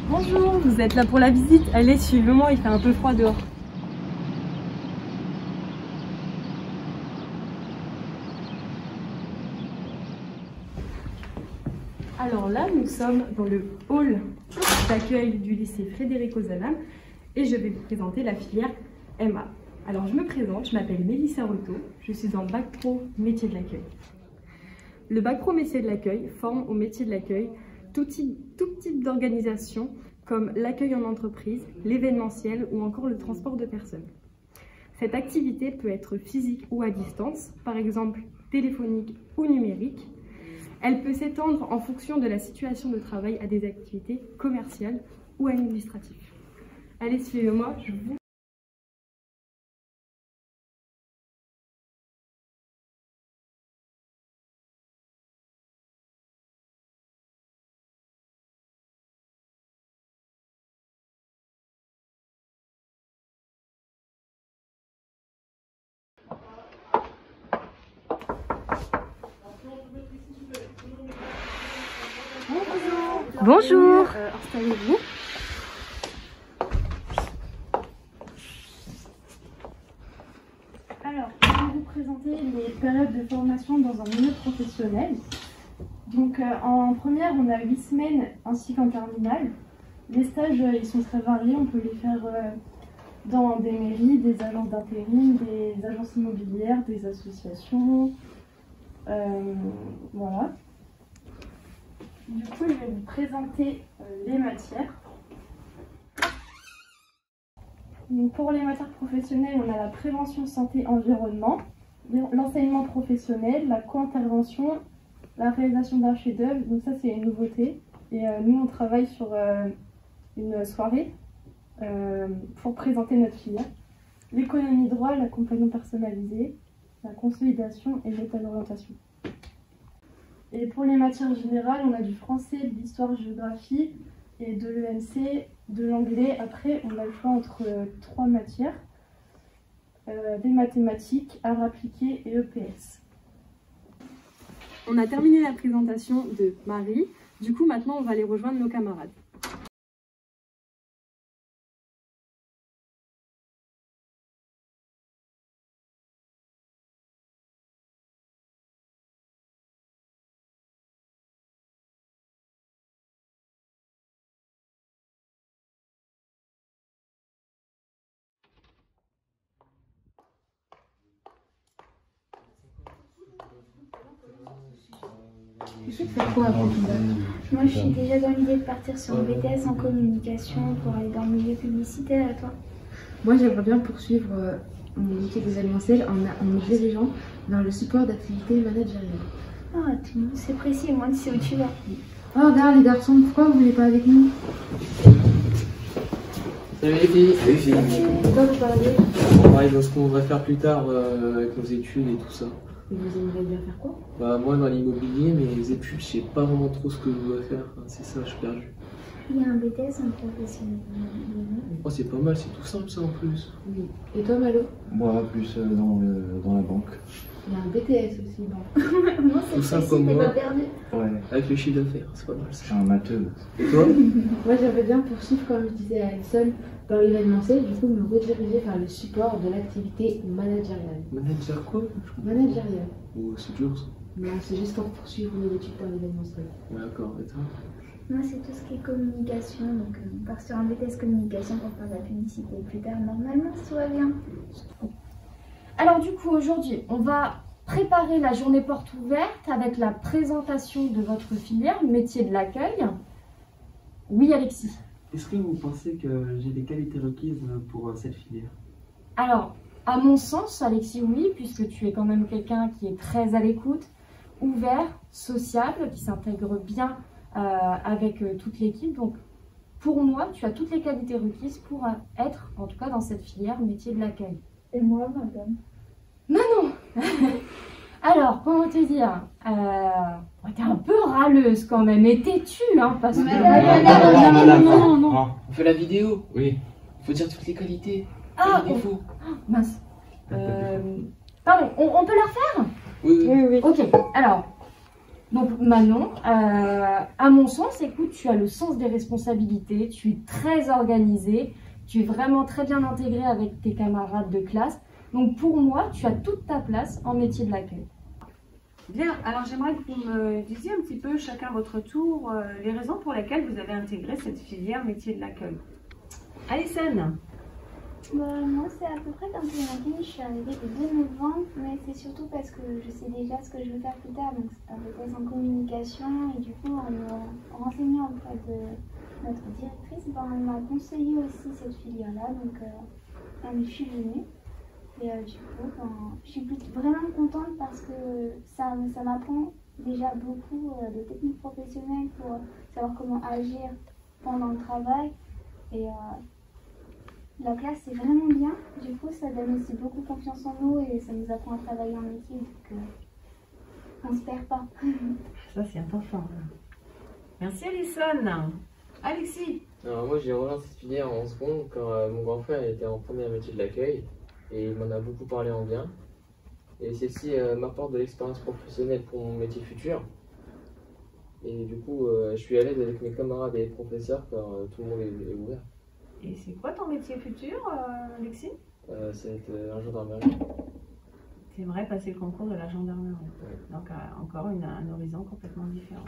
Bonjour, vous êtes là pour la visite? Allez, suivez-moi, il fait un peu froid dehors. Alors là, nous sommes dans le hall d'accueil du lycée Frédéric Ozanam et je vais vous présenter la filière MA. Alors je me présente, je m'appelle Mélissa Roto, je suis en bac pro métier de l'accueil. Le bac pro métier de l'accueil forme au métier de l'accueil tout type d'organisation comme l'accueil en entreprise, l'événementiel ou encore le transport de personnes. Cette activité peut être physique ou à distance, par exemple téléphonique ou numérique. Elle peut s'étendre en fonction de la situation de travail à des activités commerciales ou administratives. Allez, suivez-moi, je vous... Bonjour. Installez-vous. Alors, je vais vous présenter les périodes de formation dans un milieu professionnel. Donc, en première, on a 8 semaines ainsi qu'en terminale. Les stages, ils sont très variés. On peut les faire dans des mairies, des agences d'intérim, des agences immobilières, des associations. Voilà. Du coup, je vais vous présenter les matières. Donc, pour les matières professionnelles, on a la prévention santé-environnement, l'enseignement professionnel, la co-intervention, la réalisation d'un chef-d'œuvre. Donc ça, c'est une nouveauté. Et nous, on travaille sur une soirée pour présenter notre filière. L'économie droit, l'accompagnement personnalisé, la consolidation et l'état-d'orientation. Et pour les matières générales, on a du français, de l'histoire-géographie et de l'EMC, de l'anglais. Après, on a le choix entre 3 matières, des mathématiques, arts appliqués et EPS. On a terminé la présentation de Marie. Du coup, maintenant, on va aller rejoindre nos camarades. Tu sais faire quoi après ton bac? Moi, je suis déjà dans l'idée de partir sur un BTS en communication pour aller dans le milieu publicitaire. À toi? Moi, j'aimerais bien poursuivre mon métier d'événementiel en dirigeant vers le support d'activité managériale. Ah, c'est précis, moi, tu sais où tu vas. Oh, regarde les garçons, pourquoi vous voulez pas avec nous? Salut les filles. Salut filles. De quoi vous parlez? On parle de ce qu'on va faire plus tard avec nos études et tout ça. Et vous aimeriez bien faire quoi? Bah moi dans l'immobilier, mais les études, je sais pas vraiment trop ce que je dois faire. Enfin, c'est ça, je suis perdu. Il y a un BTS en professionnel. Oh c'est pas mal, c'est tout simple ça en plus. Oui. Et toi, Malo? Moi, plus dans la banque. Il y a un BTS aussi, bon. Moi, c'est Tout simple précis, comme t'es moi. pas perdu. Ouais, Avec le chiffre d'affaires, c'est pas mal je ça. suis un matheux. Et toi? Moi, j'aimerais bien poursuivre, comme je disais à Alison, dans l'événementiel, du coup, me rediriger vers le support de l'activité managériale. Manager quoi? Managériale. Oh c'est dur ça. Non, c'est juste pour poursuivre mes études dans l'événementiel. Ouais, d'accord, et toi? Moi, c'est tout ce qui est communication. Donc, on part sur un BTS communication pour faire de la publicité plus tard. Normalement, tout va bien. Alors du coup, aujourd'hui, on va préparer la journée porte ouverte avec la présentation de votre filière, métier de l'accueil. Oui, Alexis. Est-ce que vous pensez que j'ai des qualités requises pour cette filière? Alors, à mon sens, Alexis, oui, puisque tu es quand même quelqu'un qui est très à l'écoute, ouvert, sociable, qui s'intègre bien avec toute l'équipe. Donc, pour moi, tu as toutes les qualités requises pour être, en tout cas, dans cette filière métier de l'accueil. Et moi, madame? Manon. Alors, comment te dire, t'es un peu râleuse quand même, et têtue, hein, parce que... Non. On fait la vidéo. Oui. Faut dire toutes les qualités. Ah, les défauts. mince. Pardon, on peut la refaire? Oui, oui. Oui. Ok, alors, Donc Manon, à mon sens, écoute, tu as le sens des responsabilités, tu es très organisée, tu es vraiment très bien intégrée avec tes camarades de classe. Donc pour moi, tu as toute ta place en métier de l'accueil. Bien, alors j'aimerais que vous me disiez un petit peu chacun votre tour les raisons pour lesquelles vous avez intégré cette filière métier de l'accueil. Alison. Moi, c'est à peu près comme pour Nadine, je suis arrivée le 2 novembre, mais c'est surtout parce que je sais déjà ce que je veux faire plus tard, donc c'est un BTS en communication, et du coup, en me renseignant auprès de notre directrice, elle m'a conseillé aussi cette filière-là, donc je suis venue. Et du coup, je suis vraiment contente parce que ça m'apprend déjà beaucoup de techniques professionnelles pour savoir comment agir pendant le travail. Et la classe, c'est vraiment bien. Du coup, ça donne aussi beaucoup confiance en nous et ça nous apprend à travailler en équipe. Donc, on ne se perd pas. Ça, c'est important. Merci Alison. Alexis. Alors moi j'ai rejoint cette filière en seconde quand mon grand frère était en premier métier de l'accueil et il m'en a beaucoup parlé en bien. Et celle-ci m'apporte de l'expérience professionnelle pour mon métier futur. Et du coup je suis à l'aise avec mes camarades et les professeurs car tout le monde est ouvert. Et c'est quoi ton métier futur, Alexis? Ça va être un gendarmerie. C'est vrai, passer le concours de la gendarmerie. Donc encore un horizon complètement différent.